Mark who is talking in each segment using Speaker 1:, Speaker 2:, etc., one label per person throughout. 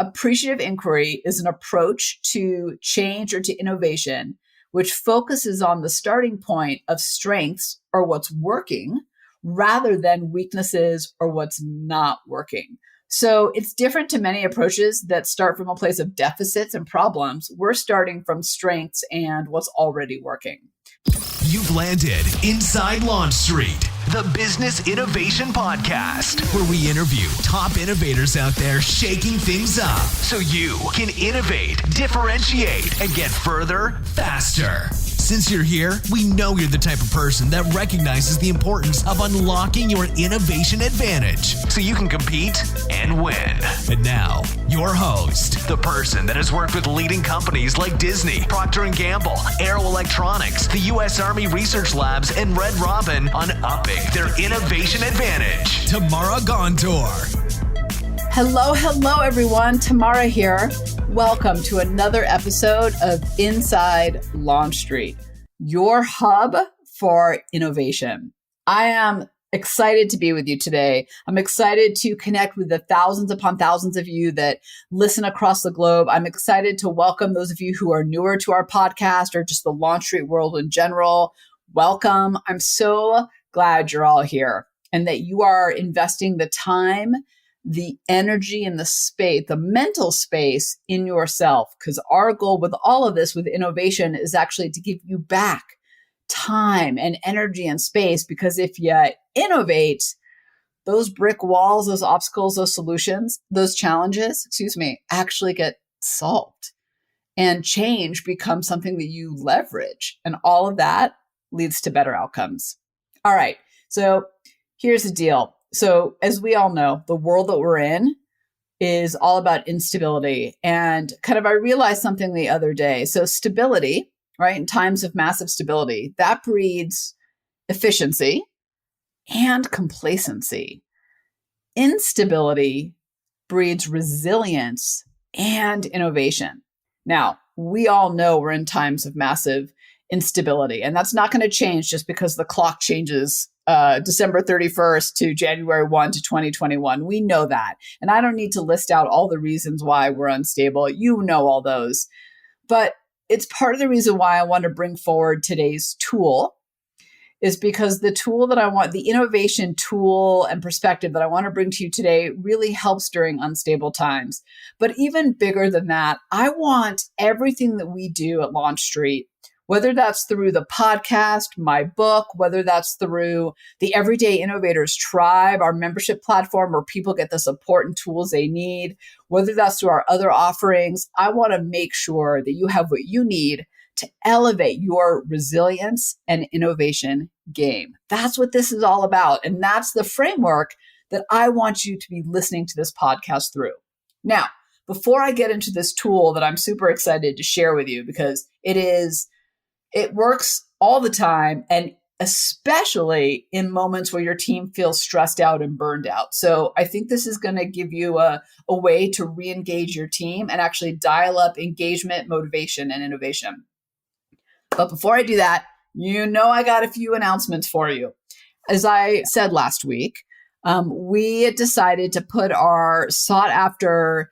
Speaker 1: Appreciative inquiry is an approach to change or to innovation, which focuses on the starting point of strengths or what's working rather than weaknesses or what's not working. So it's different to many approaches that start from a place of deficits and problems. We're starting from strengths and what's already working.
Speaker 2: You've landed inside Launch Street, the Business Innovation Podcast, where we interview top innovators out there shaking things up so you can innovate, differentiate, and get further faster. Since you're here, we know you're the type of person that recognizes the importance of unlocking your innovation advantage so you can compete and win. And now, your host, the person that has worked with leading companies like Disney, Procter & Gamble, Aero Electronics, the U.S. Army Research Labs, and Red Robin on upping their innovation advantage, Tamara Gontor.
Speaker 1: Hello, everyone. Tamara here. Welcome to another episode of Inside Launch Street, your hub for innovation. I am excited to be with you today. I'm excited to connect with the thousands upon thousands of you that listen across the globe. I'm excited to welcome those of you who are newer to our podcast or just the Launch Street world in general. Welcome. I'm so glad you're all here and that you are investing the time, the energy, and the space, the mental space in yourself. Because our goal with all of this, with innovation, is actually to give you back time and energy and space. Because if you innovate, those brick walls, those obstacles, those solutions, those challenges, actually get solved. And change becomes something that you leverage. And all of that leads to better outcomes. All right. So here's the deal. So as we all know, the world that we're in is all about instability. And I realized something the other day. So stability, right? In times of massive stability, that breeds efficiency and complacency. Instability breeds resilience and innovation. Now, we all know we're in times of massive instability, and that's not going to change just because the clock changes December 31st to January 1 to 2021. We know that. And I don't need to list out all the reasons why we're unstable. You know all those. But it's part of the reason why I want to bring forward today's tool is because the tool that I want, the innovation tool and perspective that I want to bring to you today really helps during unstable times. But even bigger than that, I want everything that we do at Launch Street, whether that's through the podcast, my book, whether that's through the Everyday Innovators Tribe, our membership platform where people get the support and tools they need, whether that's through our other offerings, I want to make sure that you have what you need to elevate your resilience and innovation game. That's what this is all about. And that's the framework that I want you to be listening to this podcast through. Now, before I get into this tool that I'm super excited to share with you, because it works all the time, and especially in moments where your team feels stressed out and burned out. So I think this is going to give you a way to re-engage your team and actually dial up engagement, motivation, and innovation. But before I do that, I got a few announcements for you. As I said last week, we decided to put our sought-after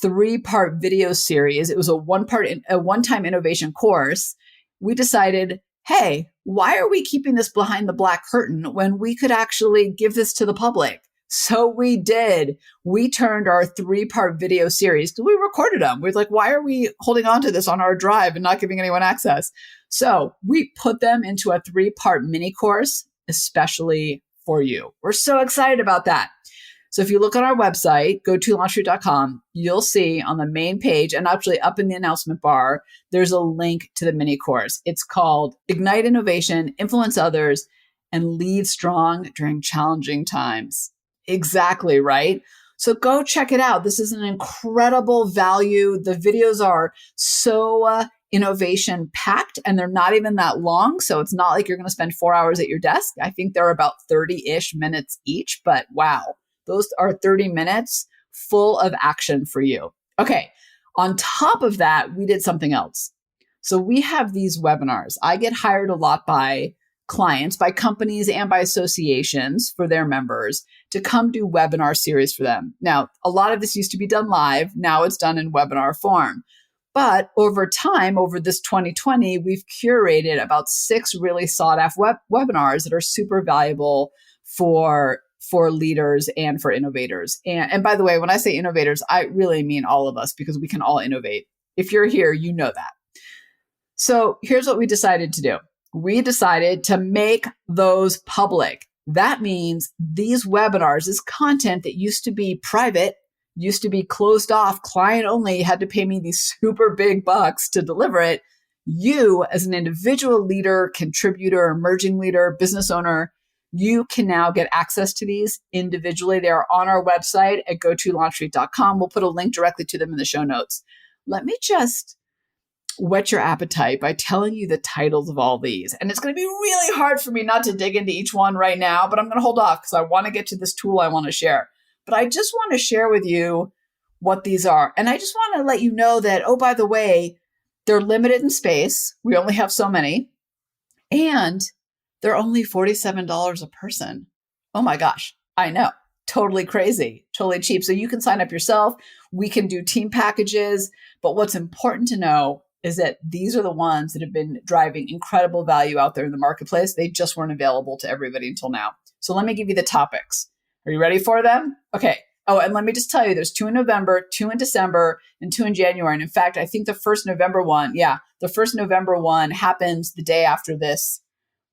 Speaker 1: 3-part video series. It was a one-time innovation course. We decided, hey, why are we keeping this behind the black curtain when we could actually give this to the public? So we did. We turned our 3-part video series, because we recorded them. We were like, why are we holding on to this on our drive and not giving anyone access? So we put them into a 3-part mini course, especially for you. We're so excited about that. So if you look on our website, go to launchstreet.com, you'll see on the main page and actually up in the announcement bar, there's a link to the mini course. It's called Ignite Innovation, Influence Others, and Lead Strong During Challenging Times. Exactly, right? So go check it out. This is an incredible value. The videos are so innovation packed and they're not even that long. So it's not like you're going to spend 4 hours at your desk. I think they're about 30-ish minutes each, but wow. Those are 30 minutes full of action for you. Okay. On top of that, we did something else. So we have these webinars. I get hired a lot by clients, by companies and by associations for their members to come do webinar series for them. Now, a lot of this used to be done live. Now it's done in webinar form. But over time, over this 2020, we've curated about 6 really sought after webinars that are super valuable for leaders and for innovators. And by the way, when I say innovators, I really mean all of us, because we can all innovate. If you're here, you know that. So here's what we decided to do. We decided to make those public. That means these webinars, this content that used to be private, used to be closed off, client only, had to pay me these super big bucks to deliver it. You, as an individual leader, contributor, emerging leader, business owner, you can now get access to these individually. They are on our website at go-to-launchstreet.com. We'll put a link directly to them in the show notes. Let me just whet your appetite by telling you the titles of all these. And it's going to be really hard for me not to dig into each one right now, but I'm going to hold off because I want to get to this tool I want to share. But I just want to share with you what these are. And I just want to let you know that, oh, by the way, they're limited in space. We only have so many. And they're only $47 a person. Oh my gosh, I know. Totally crazy, totally cheap. So you can sign up yourself. We can do team packages. But what's important to know is that these are the ones that have been driving incredible value out there in the marketplace. They just weren't available to everybody until now. So let me give you the topics. Are you ready for them? Okay. Oh, and let me just tell you, there's 2 in November, 2 in December, and 2 in January. And in fact, I think the first November one happens the day after this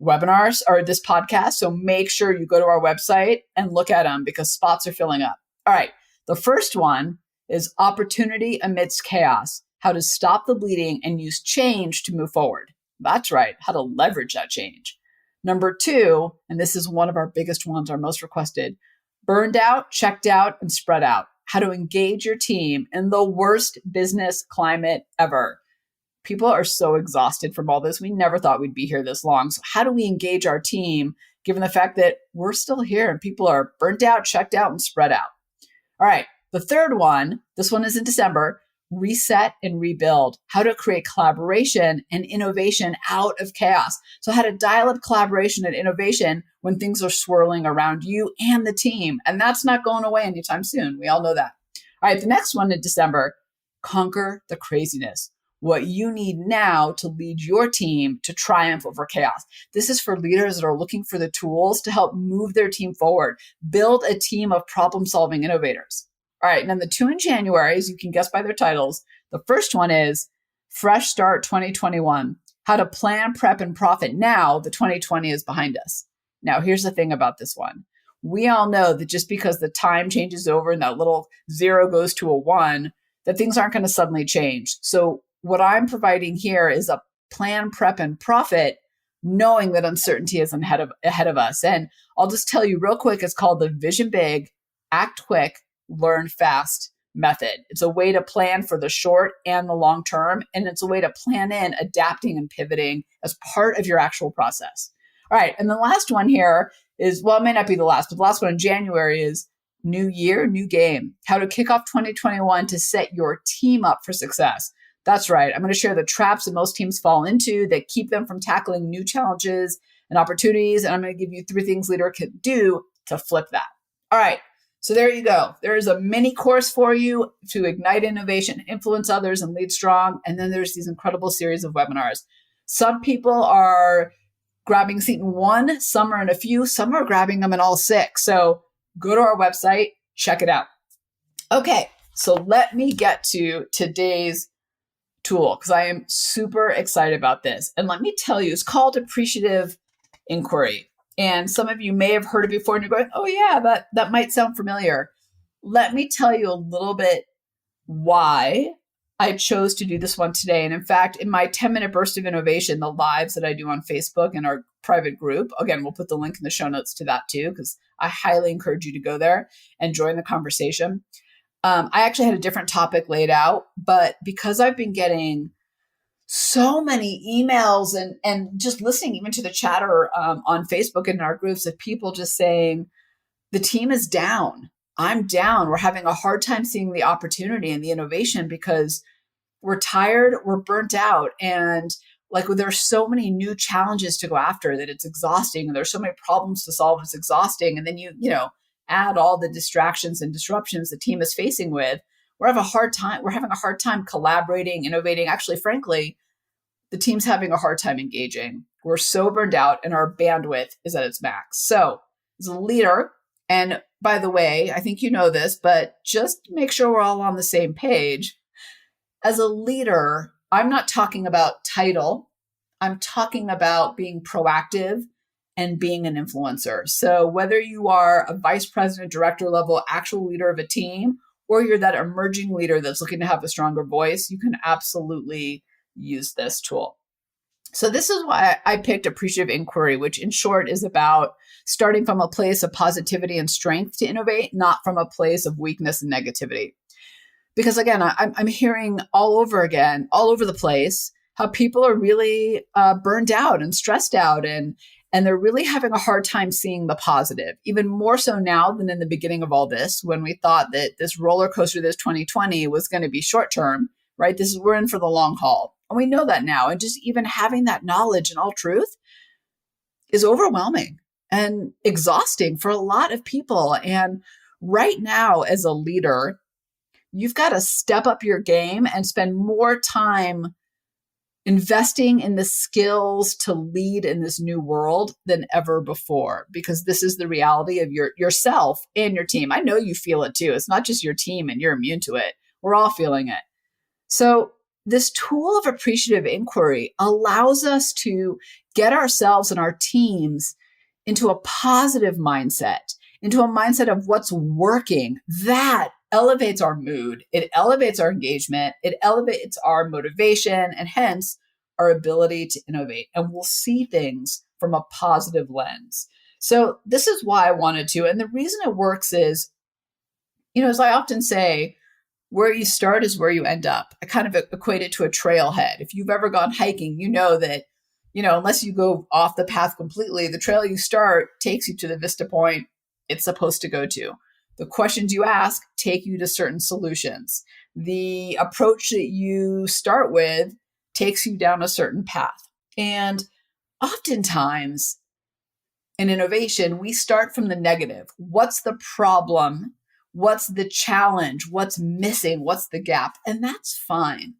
Speaker 1: webinars or this podcast. So make sure you go to our website and look at them because spots are filling up. All right. The first one is Opportunity Amidst Chaos: How to Stop the Bleeding and Use Change to Move Forward. That's right. How to leverage that change. Number 2, and this is one of our biggest ones, our most requested: Burned Out, Checked Out, and Spread Out: How to Engage Your Team in the Worst Business Climate Ever. People are so exhausted from all this. We never thought we'd be here this long. So how do we engage our team given the fact that we're still here and people are burnt out, checked out, and spread out? All right. The third one, this one is in December: Reset and Rebuild: How to Create Collaboration and Innovation Out of Chaos. So how to dial up collaboration and innovation when things are swirling around you and the team. And that's not going away anytime soon. We all know that. All right, the next one in December: Conquer the Craziness: What you need now to lead your team to triumph over chaos. This is for leaders that are looking for the tools to help move their team forward, build a team of problem-solving innovators. All right, and then the 2 in January, as you can guess by their titles, the first one is Fresh Start 2021: How to Plan, Prep, and Profit Now the 2020 is Behind Us. Now, here's the thing about this one. We all know that just because the time changes over and that little 0 goes to a 1, that things aren't going to suddenly change. So what I'm providing here is a plan, prep, and profit, knowing that uncertainty is ahead of us. And I'll just tell you real quick, it's called the Vision Big, Act Quick, Learn Fast method. It's a way to plan for the short and the long term. And it's a way to plan in adapting and pivoting as part of your actual process. All right. And the last one here is, well, it may not be the last, but the last one in January is New Year, New Game: How to Kick Off 2021 to Set Your Team Up for Success. That's right. I'm going to share the traps that most teams fall into that keep them from tackling new challenges and opportunities. And I'm going to give you 3 things leader can do to flip that. All right. So there you go. There is a mini course for you to ignite innovation, influence others, and lead strong. And then there's these incredible series of webinars. Some people are grabbing a seat in 1, some are in a few, some are grabbing them in all 6. So go to our website, check it out. Okay. So let me get to today's tool because I am super excited about this. And let me tell you, it's called Appreciative Inquiry. And some of you may have heard it before and you're going, oh yeah, that might sound familiar. Let me tell you a little bit why I chose to do this one today. And in fact, in my 10-minute burst of innovation, the lives that I do on Facebook and our private group, again, we'll put the link in the show notes to that too, because I highly encourage you to go there and join the conversation. I actually had a different topic laid out, but because I've been getting so many emails and just listening even to the chatter on Facebook and in our groups of people just saying, the team is down. I'm down. We're having a hard time seeing the opportunity and the innovation because we're tired, we're burnt out, and like there's so many new challenges to go after that it's exhausting, and there's so many problems to solve, it's exhausting. And then add all the distractions and disruptions the team is facing with. We're having a hard time collaborating, innovating. Actually, frankly, the team's having a hard time engaging. We're so burned out and our bandwidth is at its max. So as a leader, and by the way, I think you know this, but just make sure we're all on the same page. As a leader, I'm not talking about title. I'm talking about being proactive and being an influencer. So whether you are a vice president, director level, actual leader of a team, or you're that emerging leader that's looking to have a stronger voice, you can absolutely use this tool. So this is why I picked Appreciative Inquiry, which in short is about starting from a place of positivity and strength to innovate, not from a place of weakness and negativity. Because again, I'm hearing all over the place, how people are really burned out and stressed out, and they're really having a hard time seeing the positive, even more so now than in the beginning of all this, when we thought that this roller coaster, this 2020 was going to be short term, right? We're in for the long haul. And we know that now. And just even having that knowledge and all truth is overwhelming and exhausting for a lot of people. And right now, as a leader, you've got to step up your game and spend more time investing in the skills to lead in this new world than ever before, because this is the reality of yourself and your team. I know you feel it too. It's not just your team and you're immune to it. We're all feeling it. So this tool of appreciative inquiry allows us to get ourselves and our teams into a positive mindset, into a mindset of what's working. That elevates our mood, it elevates our engagement, it elevates our motivation, and hence our ability to innovate. And we'll see things from a positive lens. So this is why I wanted to. And the reason it works is, as I often say, where you start is where you end up. I kind of equate it to a trailhead. If you've ever gone hiking, you know that, unless you go off the path completely, the trail you start takes you to the vista point it's supposed to go to. The questions you ask take you to certain solutions. The approach that you start with takes you down a certain path. And oftentimes in innovation, we start from the negative. What's the problem? What's the challenge? What's missing? What's the gap? And that's fine.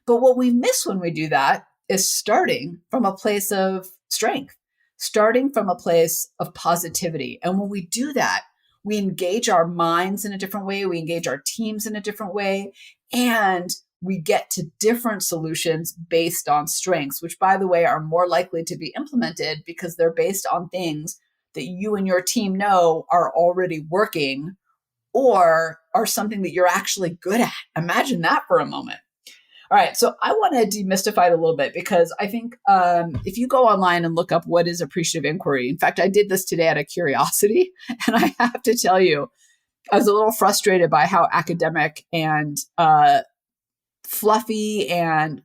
Speaker 1: But what we miss when we do that is starting from a place of strength, starting from a place of positivity. And when we do that, we engage our minds in a different way, we engage our teams in a different way, and we get to different solutions based on strengths, which, by the way, are more likely to be implemented because they're based on things that you and your team know are already working or are something that you're actually good at. Imagine that for a moment. All right, so I want to demystify it a little bit, because I think if you go online and look up what is appreciative inquiry, in fact, I did this today out of curiosity, and I have to tell you, I was a little frustrated by how academic and fluffy and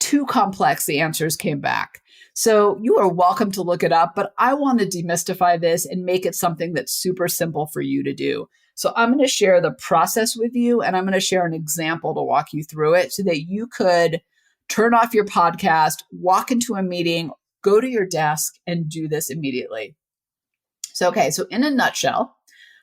Speaker 1: too complex the answers came back. So you are welcome to look it up, but I want to demystify this and make it something that's super simple for you to do. So I'm going to share the process with you, and I'm going to share an example to walk you through it so that you could turn off your podcast, walk into a meeting, go to your desk, and do this immediately. So in a nutshell,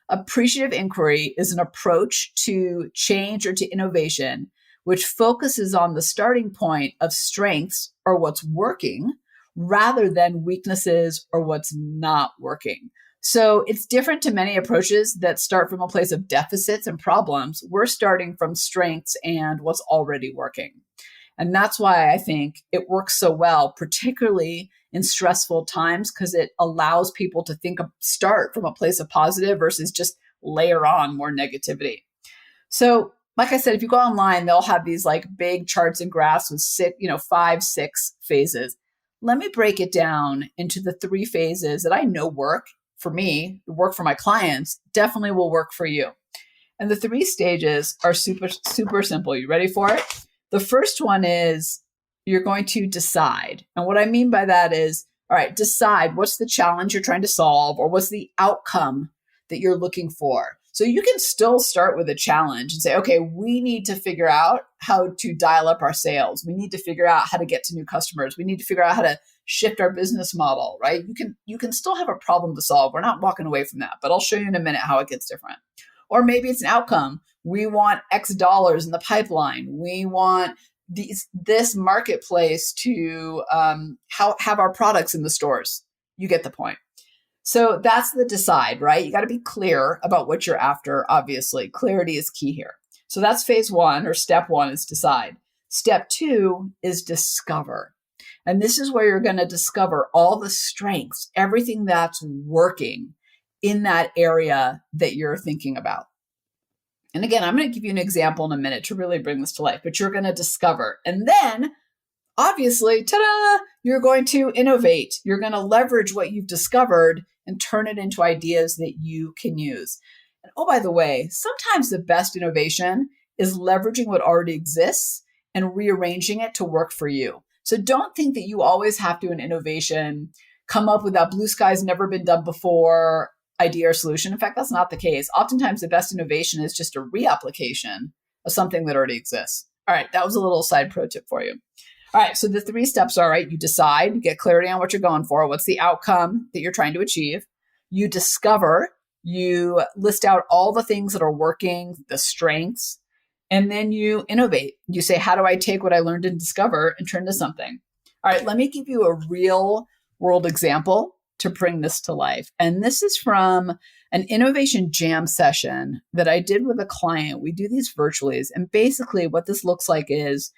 Speaker 1: appreciative inquiry is an approach to change or to innovation, which focuses on the starting point of strengths or what's working rather than weaknesses or what's not working. So it's different to many approaches that start from a place of deficits and problems. We're starting from strengths and what's already working. And that's why I think it works so well, particularly in stressful times, because it allows people to start from a place of positive versus just layer on more negativity. So like I said, if you go online, they'll have these like big charts and graphs with 5-6 phases. Let me break it down into the 3 phases that I know work for me, work for my clients, definitely will work for you. And the 3 stages are super, super simple. You ready for it? The first one is you're going to decide. And what I mean by that is, all right, decide what's the challenge you're trying to solve or what's the outcome that you're looking for. So you can still start with a challenge and say, okay, we need to figure out how to dial up our sales. We need to figure out how to get to new customers. We need to figure out how to shift our business model, right? You can still have a problem to solve. We're not walking away from that, but I'll show you in a minute how it gets different. Or maybe it's an outcome. We want X dollars in the pipeline. We want this marketplace to have our products in the stores. You get the point. So that's the decide, right? You got to be clear about what you're after. Obviously, clarity is key here. So that's phase one, or step one is decide. Step two is discover. And this is where you're going to discover all the strengths, everything that's working in that area that you're thinking about. And again, I'm going to give you an example in a minute to really bring this to life, but you're going to discover. And then obviously, ta-da, you're going to innovate. You're going to leverage what you've discovered and turn it into ideas that you can use. And oh, by the way, sometimes the best innovation is leveraging what already exists and rearranging it to work for you. So don't think that you always have to, in innovation, come up with that blue sky's never been done before idea or solution. In fact, that's not the case. Oftentimes, the best innovation is just a reapplication of something that already exists. All right, that was a little side pro tip for you. All right, so the 3 steps are, right, you decide, get clarity on what you're going for, what's the outcome that you're trying to achieve. You discover, you list out all the things that are working, the strengths, and then you innovate. You say, how do I take what I learned and discover and turn to something? All right, let me give you a real world example to bring this to life. And this is from an innovation jam session that I did with a client. We do these virtually. And basically what this looks like is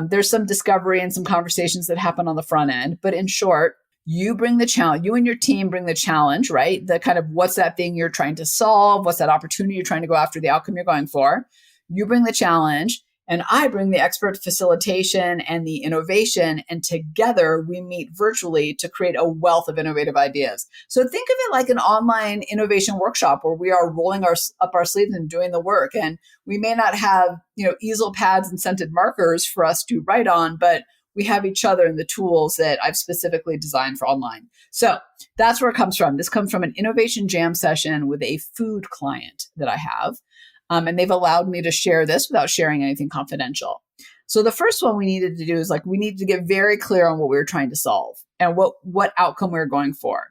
Speaker 1: there's some discovery and some conversations that happen on the front end. But in short, you bring the challenge, you and your team bring the challenge, right? The kind of what's that thing you're trying to solve? What's that opportunity you're trying to go after, the outcome you're going for? You bring the challenge, and I bring the expert facilitation and the innovation. And together we meet virtually to create a wealth of innovative ideas. So think of it like an online innovation workshop where we are rolling up our sleeves and doing the work. And we may not have, easel pads and scented markers for us to write on, but we have each other and the tools that I've specifically designed for online. So that's where it comes from. This comes from an innovation jam session with a food client that I have. And they've allowed me to share this without sharing anything confidential. So the first one we needed to do is we needed to get very clear on what we were trying to solve and what outcome we were going for.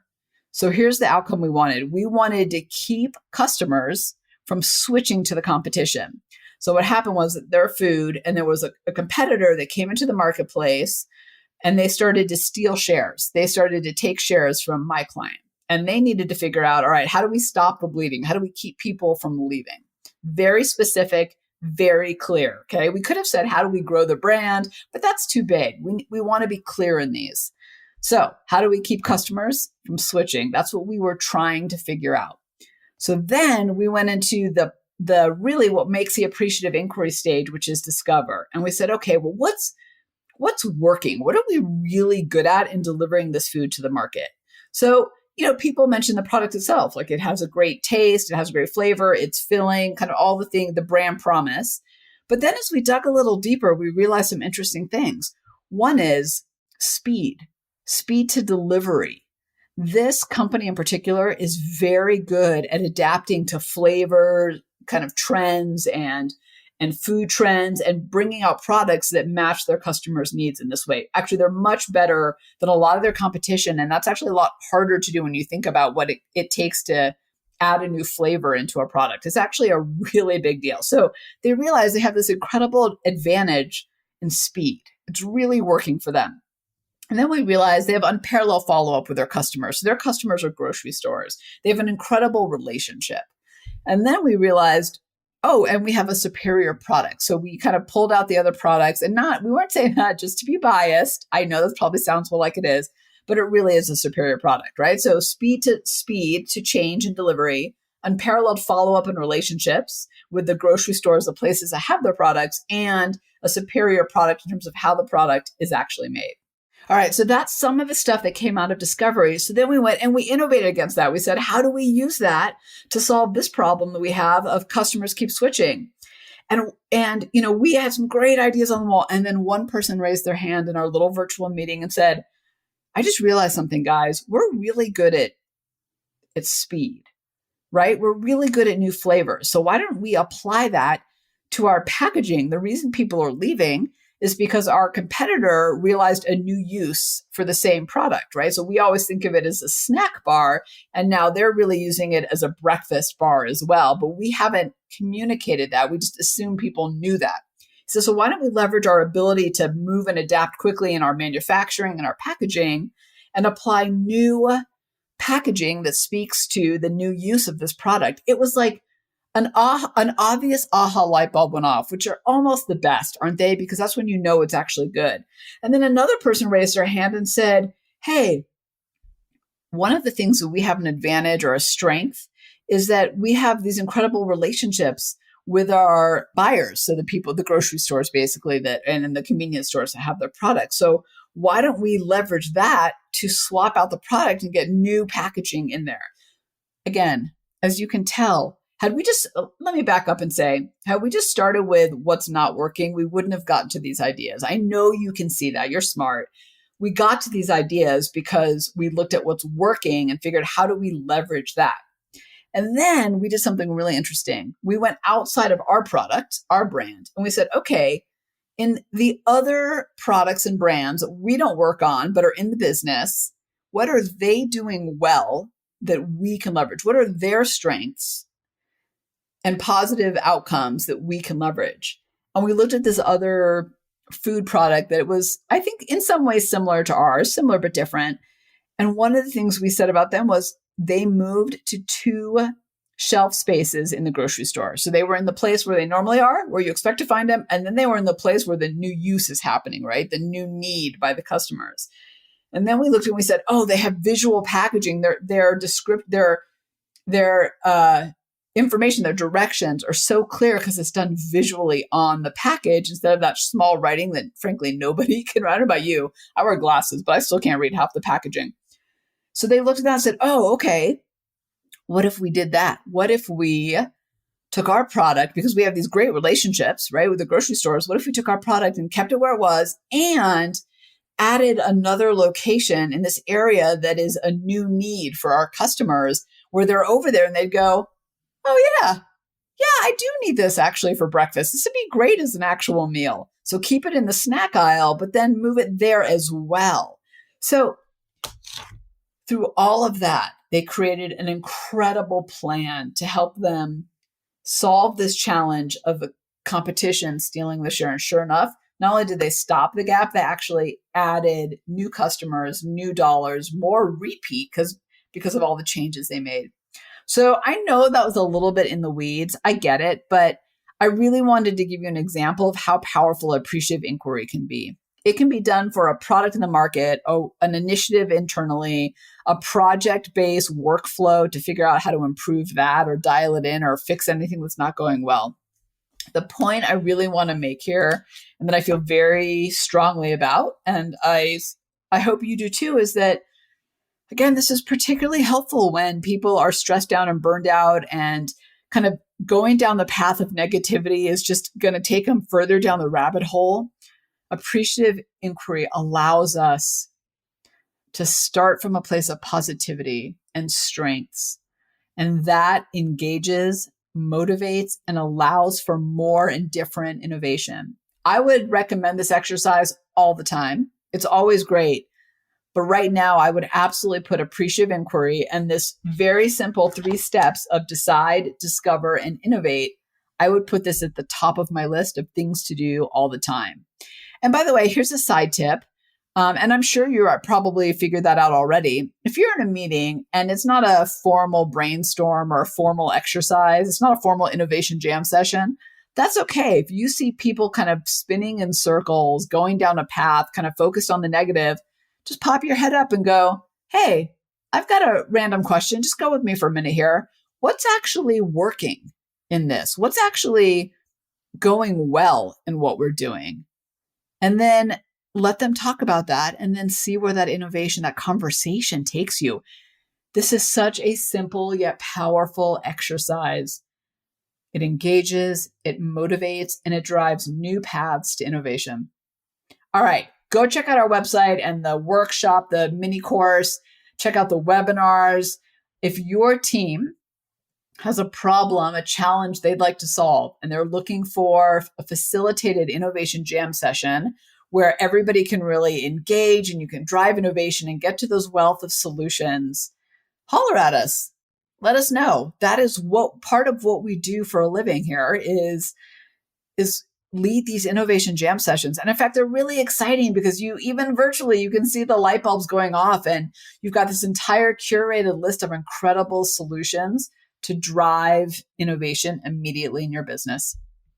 Speaker 1: So here's the outcome we wanted. We wanted to keep customers from switching to the competition. So what happened was that their food, and there was a competitor that came into the marketplace, and they started to steal shares. They started to take shares from my client, and they needed to figure out, all right, how do we stop the bleeding? How do we keep people from leaving? Very specific, very clear. Okay. We could have said, how do we grow the brand? But that's too big. We want to be clear in these. So how do we keep customers from switching? That's what we were trying to figure out. So then we went into the really what makes the appreciative inquiry stage, which is discover. And we said, okay, well, what's working? What are we really good at in delivering this food to the market? So people mention the product itself, like it has a great taste, it has a great flavor, it's filling, kind of all the thing, the brand promise. But then as we dug a little deeper, we realized some interesting things. One is speed to delivery. This company in particular is very good at adapting to flavor, kind of trends and food trends and bringing out products that match their customers' needs in this way. Actually, they're much better than a lot of their competition. And that's actually a lot harder to do when you think about what it takes to add a new flavor into a product. It's actually a really big deal. So they realize they have this incredible advantage in speed. It's really working for them. And then we realized they have unparalleled follow-up with their customers. So their customers are grocery stores. They have an incredible relationship. And then we realized, and we have a superior product. So we kind of pulled out the other products and we weren't saying that just to be biased. I know that probably sounds more like it is, but it really is a superior product, right? So speed to change and delivery, unparalleled follow-up and relationships with the grocery stores, the places that have their products, and a superior product in terms of how the product is actually made. All right, so that's some of the stuff that came out of discovery. So then we went and we innovated against that. We said, how do we use that to solve this problem that we have of customers keep switching? And we had some great ideas on the wall. And then one person raised their hand in our little virtual meeting and said, I just realized something, guys. We're really good at speed. right? We're really good at new flavors. So why don't we apply that to our packaging? The reason people are leaving is because our competitor realized a new use for the same product, right? So we always think of it as a snack bar, and now they're really using it as a breakfast bar as well. But we haven't communicated that. We just assume people knew that. So why don't we leverage our ability to move and adapt quickly in our manufacturing and our packaging and apply new packaging that speaks to the new use of this product? It was like an obvious aha light bulb went off, which are almost the best, aren't they? Because that's when you know it's actually good. And then another person raised their hand and said, hey, one of the things that we have an advantage or a strength is that we have these incredible relationships with our buyers. So the people, the grocery stores basically and in the convenience stores that have their products. So why don't we leverage that to swap out the product and get new packaging in there? Again, as you can tell, let me back up and say, had we just started with what's not working, we wouldn't have gotten to these ideas. I know you can see that. You're smart. We got to these ideas because we looked at what's working and figured, how do we leverage that? And then we did something really interesting. We went outside of our product, our brand, and we said, okay, in the other products and brands we don't work on but are in the business, what are they doing well that we can leverage? What are their strengths and positive outcomes that we can leverage? And we looked at this other food product that it was, I think, in some ways similar to ours, similar but different. And one of the things we said about them was they moved to 2 shelf spaces in the grocery store. So they were in the place where they normally are, where you expect to find them. And then they were in the place where the new use is happening, right? The new need by the customers. And then we looked and we said, oh, they have visual packaging. Their information, their directions are so clear because it's done visually on the package instead of that small writing that frankly nobody can write. About you. I wear glasses, but I still can't read half the packaging. So they looked at that and said, oh, okay, what if we did that? What if we took our product, because we have these great relationships, right, with the grocery stores, what if we took our product and kept it where it was and added another location in this area that is a new need for our customers, where they're over there and they'd go, oh yeah, I do need this actually for breakfast. This would be great as an actual meal. So keep it in the snack aisle, but then move it there as well. So through all of that, they created an incredible plan to help them solve this challenge of the competition stealing the share. And sure enough, not only did they stop the gap, they actually added new customers, new dollars, more repeat because of all the changes they made. So I know that was a little bit in the weeds. I get it, but I really wanted to give you an example of how powerful appreciative inquiry can be. It can be done for a product in the market, an initiative internally, a project-based workflow to figure out how to improve that or dial it in or fix anything that's not going well. The point I really want to make here, and that I feel very strongly about, and I hope you do too, is that, again, this is particularly helpful when people are stressed out and burned out, and kind of going down the path of negativity is just going to take them further down the rabbit hole. Appreciative inquiry allows us to start from a place of positivity and strengths. And that engages, motivates, and allows for more and different innovation. I would recommend this exercise all the time. It's always great. But right now, I would absolutely put appreciative inquiry and this very simple 3 steps of decide, discover, and innovate. I would put this at the top of my list of things to do all the time. And by the way, here's a side tip. And I'm sure you probably figured that out already. If you're in a meeting and it's not a formal brainstorm or a formal exercise, it's not a formal innovation jam session, that's okay. If you see people kind of spinning in circles, going down a path, kind of focused on the negative, just pop your head up and go, hey, I've got a random question. Just go with me for a minute here. What's actually working in this? What's actually going well in what we're doing? And then let them talk about that and then see where that innovation, that conversation takes you. This is such a simple yet powerful exercise. It engages, it motivates, and it drives new paths to innovation. All right, go check out our website and the workshop, the mini course. Check out the webinars. If your team has a problem, a challenge they'd like to solve, and they're looking for a facilitated innovation jam session where everybody can really engage and you can drive innovation and get to those wealth of solutions, holler at us. Let us know. That is what part of what we do for a living here is lead these innovation jam sessions. And in fact, they're really exciting because you, even virtually, you can see the light bulbs going off and you've got this entire curated list of incredible solutions to drive innovation immediately in your business.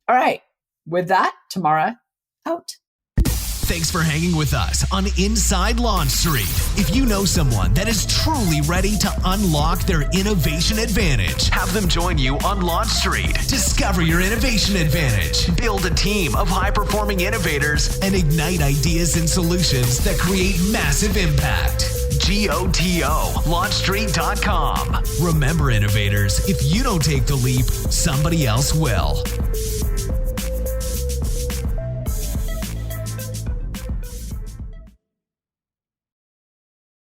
Speaker 1: All right. With that, Tamara, out.
Speaker 2: Thanks for hanging with us on Inside Launch Street. If you know someone that is truly ready to unlock their innovation advantage, have them join you on Launch Street. Discover your innovation advantage, build a team of high-performing innovators, and ignite ideas and solutions that create massive impact. GOTO, launchstreet.com. Remember, innovators, if you don't take the leap, somebody else will.